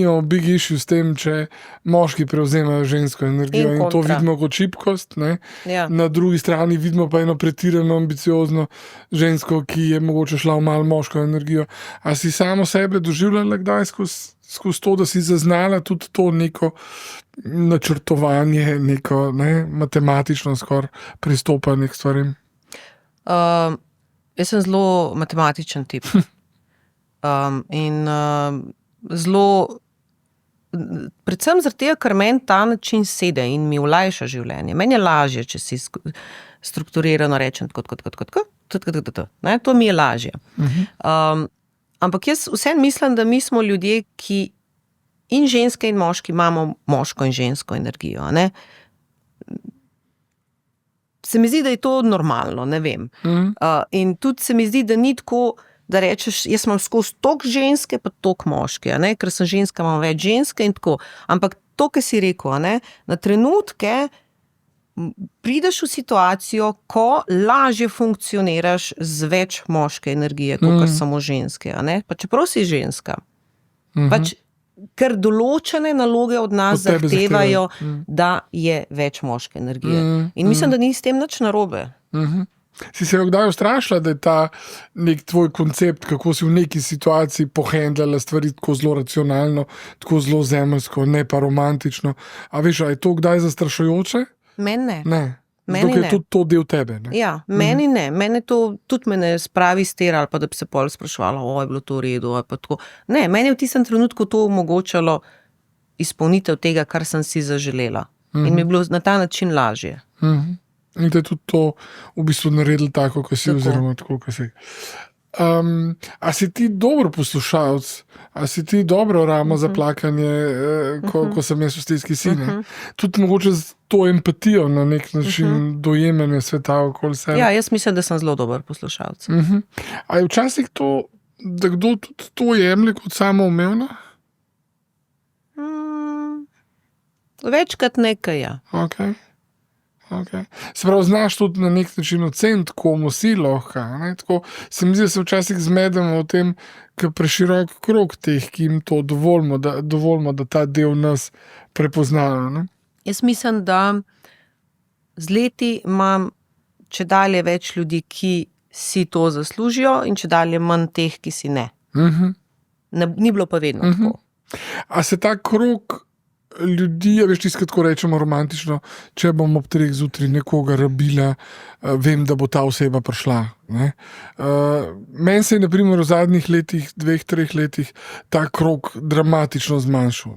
imamo big issue s tem, če moški prevzemajo žensko energijo in to vidimo kot šibkost, ne? Ja. Na drugi strani vidimo pa eno pretirano ambiciozno žensko, ki je mogoče šla v malo moško energijo. A si samo sebe doživljala kdaj skozi to, da si zaznala tudi to neko načrtovanje, neko matematično skoraj pristopanje k stvarem? Jaz sem zelo matematičen tip. In zelo, predvsem zaradi tega, ker meni ta način sede in mi olajša življenje. Meni je lažje, če si strukturirano rečem to mi je lažje. Ampak jaz vseeno mislim, da mi smo ljudje, ki in ženske in moški imamo moško in žensko energijo. Se mi zdi, da je to normalno, ne vem. In tudi se mi zdi, da ni tako, da rečeš, jaz imam skozi toliko ženske, pa toliko moške, ker sem ženska, imam več ženske in tako. Ampak to, kar si rekel, na trenutke prideš v situacijo, ko lažje funkcioniraš z več moške energije, kot samo ženske. Pa čeprav si ženska. Pač, ker določene naloge od nas zahtevajo, da je več moške energije. In mislim, da ni s tem nič narobe. Si se kdaj ustrašila, da je ta nek tvoj koncept, kako si v neki situaciji pohendljala stvari tako zelo racionalno, tako zelo zemeljsko, ne pa romantično. A veš, a je to kdaj zastrašujoče? Meni ne. Ne. Zato, ker je tudi to del tebe. Ne? Ja, meni ne. Mene to tudi me ne spravi stera, ali pa da bi se pol spraševala, je bilo to v redu, ali pa tako. Ne, meni je v tistem trenutku to omogočalo izpolnitev tega, kar sem si zaželela. In mi je bilo na ta način lažje. In te tudi to v bistvu naredilo tako, kot si, oziroma tako, kot si. A si ti dober poslušalec, a si ti dobro ramo za plakanje, ko sem jaz v stiski sine? Tudi mogoče z to empatijo na nek način dojemanje sveta okoli sebe. Ja, jaz mislim, da sem zelo dober poslušalec. A je včasih to, da kdo tudi to jemlje kot samoumevno? Večkrat nekaj, ja. Okay. Se pravi, znaš tudi na nek način oceniti, komu si lahko. Tako se mi zdi, da se včasih zmedemo o tem, ker preširok krog teh, ki jim to dovolimo, da ta del nas prepoznajo. Ne? Jaz mislim, da z leti imam čedalje več ljudi, ki si to zaslužijo in čedalje manj teh, ki si ne. Ni bilo pa vedno tako. A se ta krog ljudi, veš, tisto, tako rečemo romantično, če bom ob 3 zjutraj nekoga rabila, vem, da bo ta oseba prišla. Meni se je na primer v zadnjih letih, 2-3 letih, ta krog dramatično zmanjšal.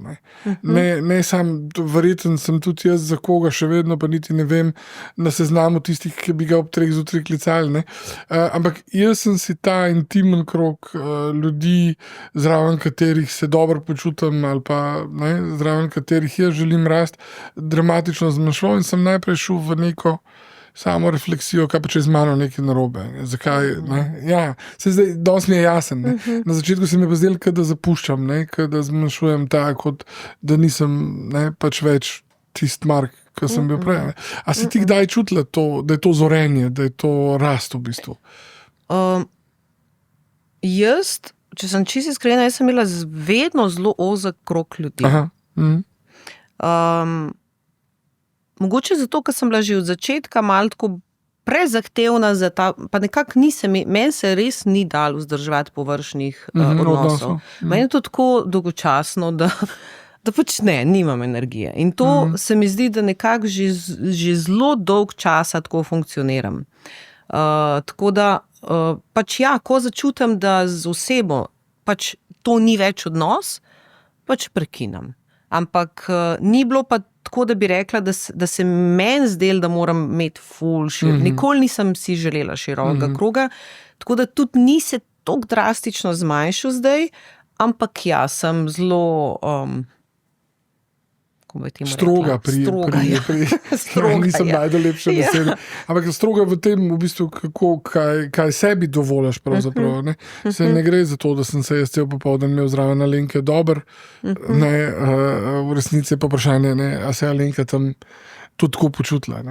Ne sam, verjetno sem tudi jaz za koga še vedno, pa niti ne vem, na seznamu tistih, ki bi ga ob 3 zjutraj klicali. Ampak jaz sem si ta intimen krog ljudi, zraven katerih se dobro počutim ali pa zraven katerih jaz želim rasti, dramatično zmanjšal in sem najprej šel v neko samo refleksijo, kaj pa če je z mano nekaj narobe. Zakaj? Ja, zdaj, dosti mi je jasen. Na začetku se mi je pa zdelo, da zapuščam, da zmanjšujem tako, da nisem pač več tist Mark, ki sem bil prej. A si ti kdaj čutila to, da je to zorenje, da je to rast v bistvu? Jaz, če sem čisto iskrena, jaz sem imela vedno zelo ozek krog ljudi. Mogoče zato, ker sem bila že od začetka malo tako prezahtevna za ta, pa nekako meni se res ni dalo vzdrževati površnih odnosov. Meni je to tako dolgočasno, da pač nimam energije. In to se mi zdi, da nekako že zelo dolg časa tako funkcioniram. Tako da, pač ja, ko začutim, da z osebo pač to ni več odnos, pač prekinam. Ampak ni bilo pa tako, da bi rekla, da se meni zdelo, da moram imeti ful Nikoli nisem si želela širokega kroga, tako da tudi ni se tako drastično zmanjšal zdaj, ampak ja, sem zelo stroga pri nisem najdel lepše besede. Ampak stroga v tem, v bistvu, kaj sebi dovoliš pravzaprav. Se ne gre za to, da sem se jaz cel popoldan imel zraven Alenke dober. V resnici je pa vprašanje, a se Alenka tam tudi tako počutila.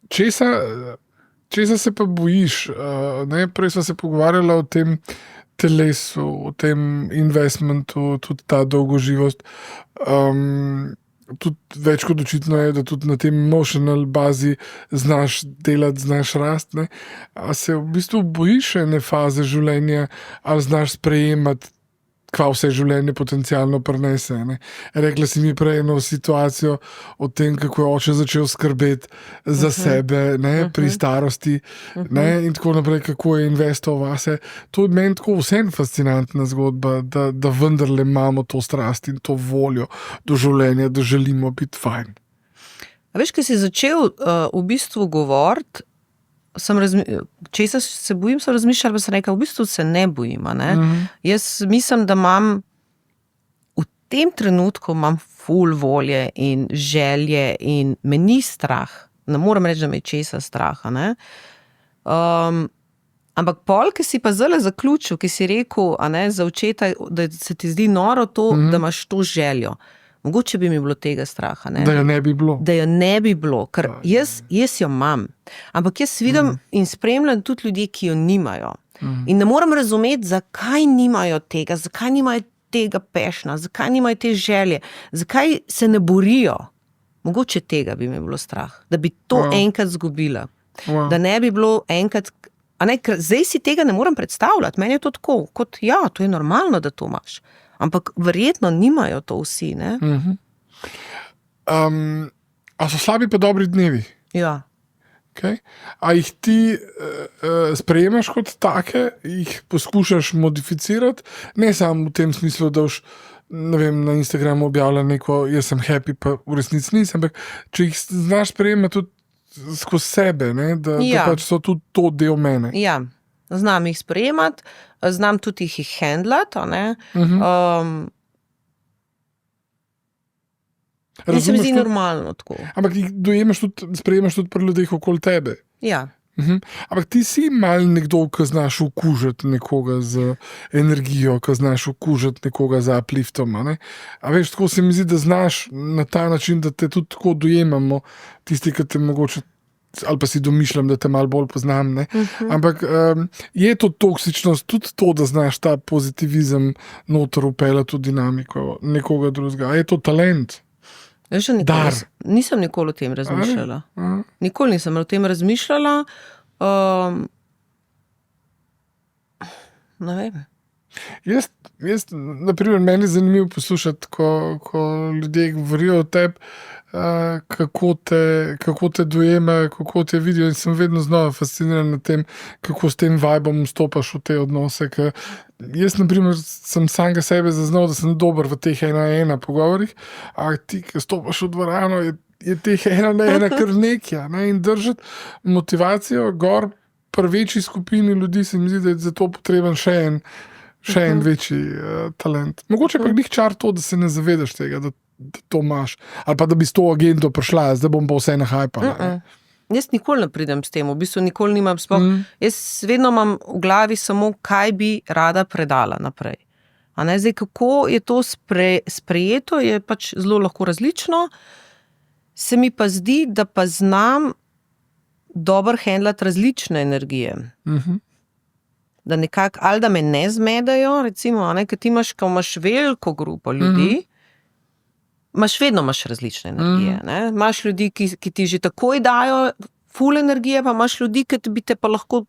Česa se pa bojiš? Prej sva se pogovarjala o tem telesu, o tem investmentu, tudi ta dolgoživost. Tudi več kot očitno je, da tudi na tem emotional bazi znaš delati, znaš rasti. A se v bistvu bojiš ene faze življenja, ali znaš sprejemati, kva vse življenje potencialno prinese. Rekla si mi prej eno situacijo o tem, kako je oče začel skrbeti za sebe pri starosti in tako naprej, kako je investoval vase. To je meni tako vsem fascinantna zgodba, da vendarle imamo to strast in to voljo do življenja, da želimo biti fajn. A veš, ko si začel v bistvu govoriti, česa se bojim, sem razmišljala, pa sem rekla, v bistvu se ne bojim. Jaz mislim, da imam v tem trenutku ful volje in želje in me ni strah. Ne morem reči, da me je česa strah. Ampak pol, ki si pa zdaj zaključil, ki si rekel, za očeta, da se ti zdi noro to, da imaš to željo. Mogoče bi mi bilo tega straha. Da jo ne bi bilo. Da jo ne bi bilo, ker jaz jo imam. Ampak jaz vidim in spremljam tudi ljudi, ki jo nimajo. In ne morem razumeti, zakaj nimajo tega, zakaj nimajo tega pešna, zakaj nimajo te želje, zakaj se ne borijo. Mogoče tega bi mi bilo strah, da bi to enkrat zgubila. Da ne bi bilo enkrat, ker zdaj si tega ne morem predstavljati. Meni je to tako, kot to je normalno, da to imaš. Ampak verjetno nimajo to vsi, ne? A so slabi pa dobri dnevi? Ja. Okay. A jih ti sprejemaš kot take, jih poskušaš modificirati? Ne samo v tem smislu, da na Instagramu objavlja neko, jaz sem happy, pa v resnici nisem, ampak če jih znaš sprejemati tudi skozi sebe, ne? Da Ja. pač so tudi to del mene. Ja, znam jih sprejemati, znam tudi jih handlati, a ne. In se mi zdi tudi, normalno tako. ampak jih sprejemaš tudi pri ljudeh okoli tebe. Ja. Ampak ti si mal nekdo, ki znaš okužiti nekoga z energijo, ki znaš okužiti nekoga z upliftom. A ne? A veš, tako se mi zdi, da znaš na ta način, da te tudi tako dojemamo, tisti, ki te mogoče, ali pa si domišljam, da te malo bolj poznam. Ne? Ampak je to toksičnost, tudi to, da znaš ta pozitivizem noter upeljati v dinamiko nekoga drugega. A je to talent? Veš, nisem nikoli o tem razmišljala. Nikoli nisem o tem razmišljala. Ne vem. Jaz, naprimer, meni je zanimivo poslušati, ko ljudje govorijo o tebi, kako te dojemajo, kako te vidijo, in sem vedno znova fasciniran nad tem, kako s tem vibom vstopaš v te odnose. Jaz, naprimer, sem samega sebe zaznal, da sem dober v teh 1-1 pogovorih, a ti, ki stopaš v dvorano, je teh 1-1 kar nekaj, ne? In držati motivacijo gor pri večji skupini ljudi, se mi zdi, da je za to potreben še en večji talent. Mogoče pa glih čar to, da se ne zavedaš tega, da to imaš. Ali pa da bi s to agendo prišla, zdaj bom pa vse nahajpala. Jaz nikoli ne pridem s tem, v bistvu nikoli nimam sploh. Jaz vedno imam v glavi samo, kaj bi rada predala naprej. A ne, zdaj, kako je to sprejeto, je pač zelo lahko različno. Se mi pa zdi, da pa znam dobro handlati različne energije. Da nekako, ali da me ne zmedajo, recimo, a ne, ko imaš veliko grupo ljudi, vedno imaš različne energije. Ne? Imaš ljudi, ki ti že takoj dajo ful energije, pa imaš ljudi, ki bi te pa lahko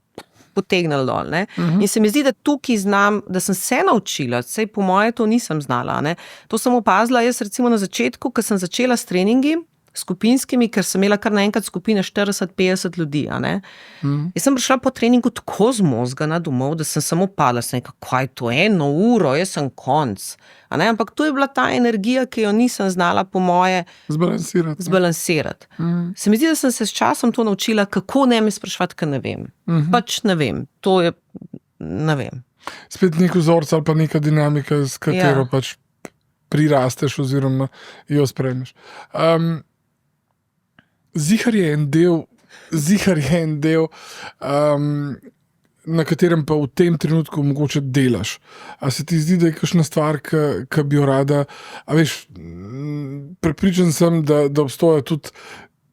potegnili dol. Ne? In se mi zdi, da tukaj znam, da sem se naučila, saj po moje to nisem znala. Ne? To sem opazila jaz recimo na začetku, ko sem začela s treningi, skupinskimi, ker sem imela kar naenkrat skupine 40-50 ljudi. A ne? Jaz sem prišla po treningu tako zmozgana domov, da sem samo padla, sem rekla, kaj je to, 1 uro, jaz sem konc. A ne? Ampak to je bila ta energija, ki jo nisem znala po moje zbalansirati. Se mi zdi, da sem se s časom to naučila, kako ne me spraševati, ker ne vem. Pač ne vem, to je, ne vem. Spet nek vzorc ali pa neka dinamika, s katero pač prirasteš oziroma jo spremeš. Zihar je en del, na katerem pa v tem trenutku mogoče delaš. A se ti zdi, da je kakšna stvar, ki bi jo rada, a veš, prepričan sem, da obstoja tudi,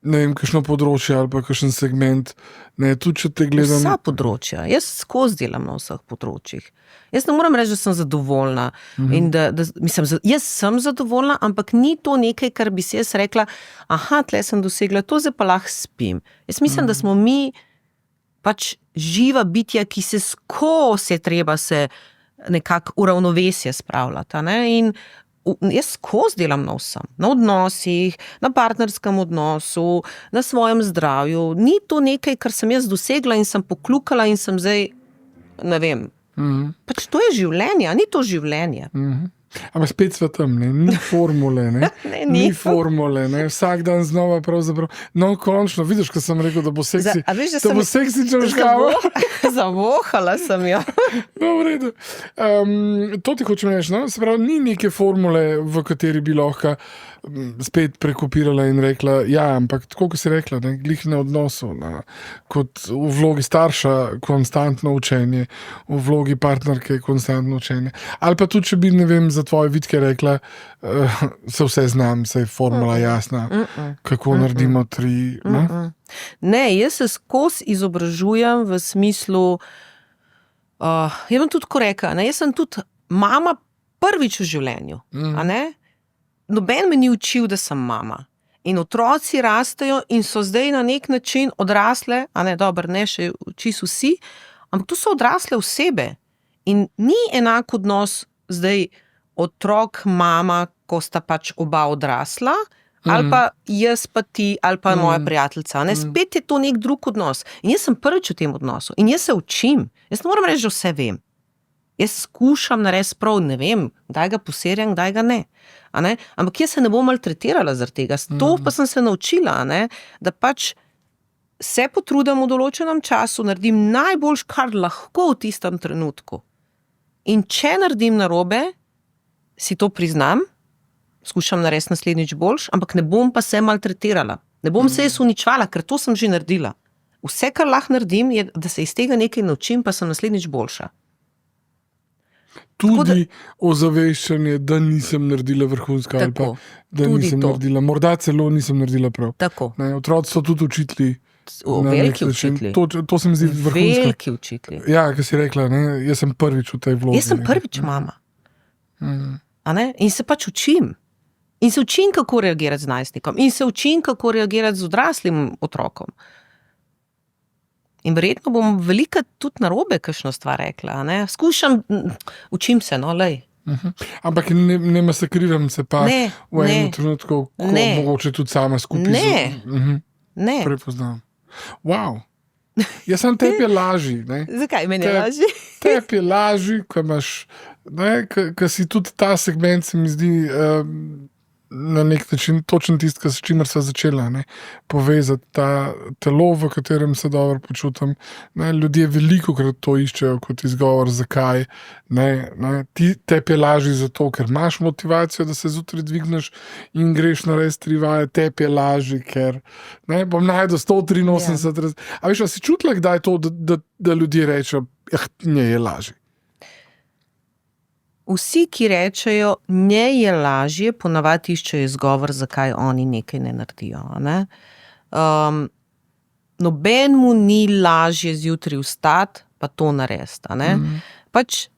ne vem, kakšno področje ali pa kakšen segment, ne, tudi če te gledam. Vsa področja, jaz skozi delam na vseh področjih. Jaz ne moram reči, da sem zadovoljna. In mislim, jaz sem zadovoljna, ampak ni to nekaj, kar bi si jaz rekla, aha, tle sem dosegla, to zdaj pa lahko spim. Jaz mislim, da smo mi pač živa bitja, ki se skozi je treba se nekako uravnovesje spravljati. Ne? In jaz skozi delam na vsem, na odnosih, na partnerskem odnosu, na svojem zdravju. Ni to nekaj, kar sem jaz dosegla in sem poklukala in sem zdaj, ne vem, pač to je življenje, a ni to življenje. Ampak spet svetem, ni formule, ne? Ni formule, ne? Vsak dan znova pravzaprav. No, končno, vidiš, ko sem rekel, da bo seksi. Bo seksi, če škavo. Zavohala sem jo. No, v redu. To ti hočem reči, no? Se pravi, ni neke formule, v kateri bi lahko spet prekopirala in rekla, ja, ampak tako, kot si rekla, ne, glih na odnosu, kot v vlogi starša konstantno učenje, v vlogi partnerke konstantno učenje. Ali pa tudi, če bi, ne vem, za tvoje vitke rekla, se vse znam, se je formula jasna, kako naredimo 3. Ne, jaz se skozi izobražujem v smislu, jaz bom tudi ko rekla, ne, jaz sem tudi mama prvič v življenju, a ne? Noben me ni učil, da sem mama. In otroci rastejo in so zdaj na nek način odrasle, a ne, dobro, ne še čisto vsi, ampak to so odrasle osebe. In ni enak odnos zdaj otrok, mama, ko sta pač oba odrasla, ali pa jaz pa ti, ali pa moja prijateljica. Ne? Spet je to nek drug odnos. In jaz sem prvič v tem odnosu. In jaz se učim. Jaz ne moram reči, da vse vem. Jaz skušam narediti prav, ne vem, kdaj ga poserjam, kdaj ga ne. A ne? Ampak jaz se ne bom maltretirala zaradi tega. To pa sem se naučila, a ne? Da pač se potrudim v določenem času, naredim najboljš, kar lahko v tistem trenutku. In če naredim narobe, si to priznam, skušam narediti naslednjič boljš, ampak ne bom pa se maltretirala. Ne bom se jaz uničvala, ker to sem že naredila. Vse, kar lahko naredim, je, da se iz tega nekaj naučim, pa sem naslednjič boljša. Tudi ozaveščanje, da nisem naredila vrhunska ali pa da nisem naredila, morda celo nisem naredila prav. Tako. Ne, otroci so tudi učitelji. Veliki učitelji. To se mi zdi vrhunsko. Veliki učitelji. Ja, ki si rekla, ne, jaz sem prvič v tej vlogi. Jaz sem prvič mama. A ne? In se pač učim. In se učim, kako reagirati z najstnikom. In se učim, kako reagirati z odraslim otrokom. In verjetno bom velika tudi narobe kakšno stvar rekla. Ne? Skušam, učim se, no, lej. Ampak ne masakriram se pa v enem trenutku, ko mogoče tudi sama skupaj. Ne. Prepoznam. Wow. Jaz sem tebi lažji. Zakaj meni je lažji? Tebi je lažji, ko imaš, ko si tudi ta segment, se mi zdi, na nek način točno tisto, s čimer sva začela, povezati ta telo, v katerem se dobro počutim. Ljudje velikokrat to iščejo kot izgovor, zakaj. Tebi je lažji zato, ker imaš motivacijo, da se zjutraj dvigneš in greš narediti 3 vaje. Tebi je lažji, ker bom najdel 183. A veš, a si čutila, kdaj je to, da ljudje rečejo, ne je lažji? Vsi, ki rečejo, ne je lažje, ponavadi iščejo izgovor, zakaj oni nekaj ne naredijo. Ne? Nobenemu ni lažje zjutraj vstati, pa to narediti. Pač,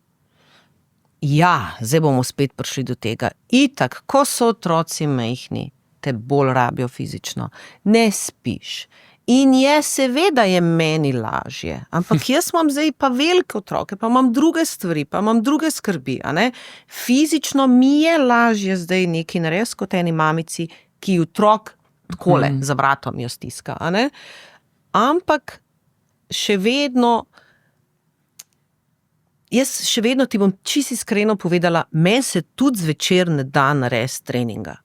ja, zdaj bomo spet prišli do tega. Itak, ko so otroci majhni, te bolj rabijo fizično. Ne spiš. In seveda je meni lažje, ampak jaz imam zdaj pa velike otroke, pa imam druge stvari, pa imam druge skrbi. Fizično mi je lažje zdaj nekaj narediti kot eni mamici, ki otrok takole za vratom jo stiska. Ampak še vedno, jaz še vedno ti bom čisto iskreno povedala, meni se tudi zvečer ne da narediti treninga.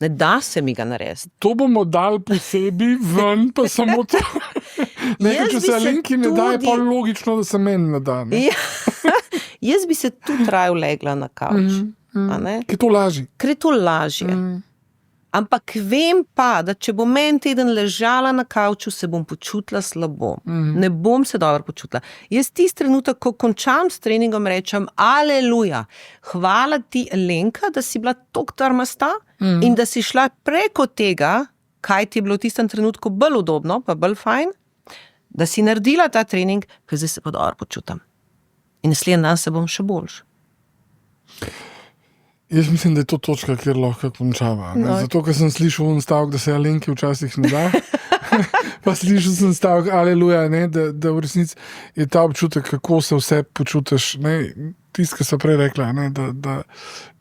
Ne da se mi ga narediti. To bomo dali posebej ven, pa samo to. Če se Alenki ne da, je pa logično, da se meni ne da. Jaz bi se tudi raje legla na kavč. Ker je to lažje. Ker je to lažje. Ampak vem pa, da če bom en teden ležala na kavču, se bom počutila slabo. Ne bom se dobro počutila. Jaz tisti trenutek, ko končam s treningom, rečem, aleluja, hvala ti, Alenka, da si bila toliko trmasta in da si šla preko tega, kaj ti je bilo v tistem trenutku bolj udobno, pa bolj fajn, da si naredila ta trening, ker zdaj se pa dobro počutam. In naslednji dan se bom še boljš. Jaz mislim, da je to točka, kjer lahko končava. Zato, ker sem slišal stavek, da se Alenki včasih ne da. Pa slišal sem stavek, aleluja, da v resnici je ta občutek, kako se vse počutiš. Tisto, kar sem prej rekla, da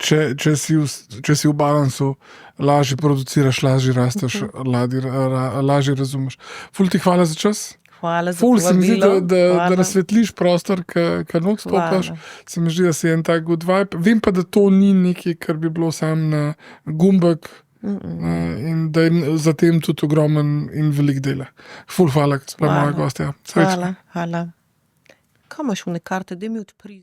če si v balansu, lažje produciraš, lažje rasteš, lažje razumeš. Ful ti hvala za čas. Hvala za povabilo. Ful se mi zdi, da nasvetliš prostor, ki not stopaš. Se mi zdi, da si en tak good vibe. Vem pa, da to ni nekaj, kar bi bilo sam na gumbek in da je za tem tudi ogromen in velik dela. Ful hvala, sploh moja gostja. Hvala. Kaj imaš v ne karte, da mi odpri?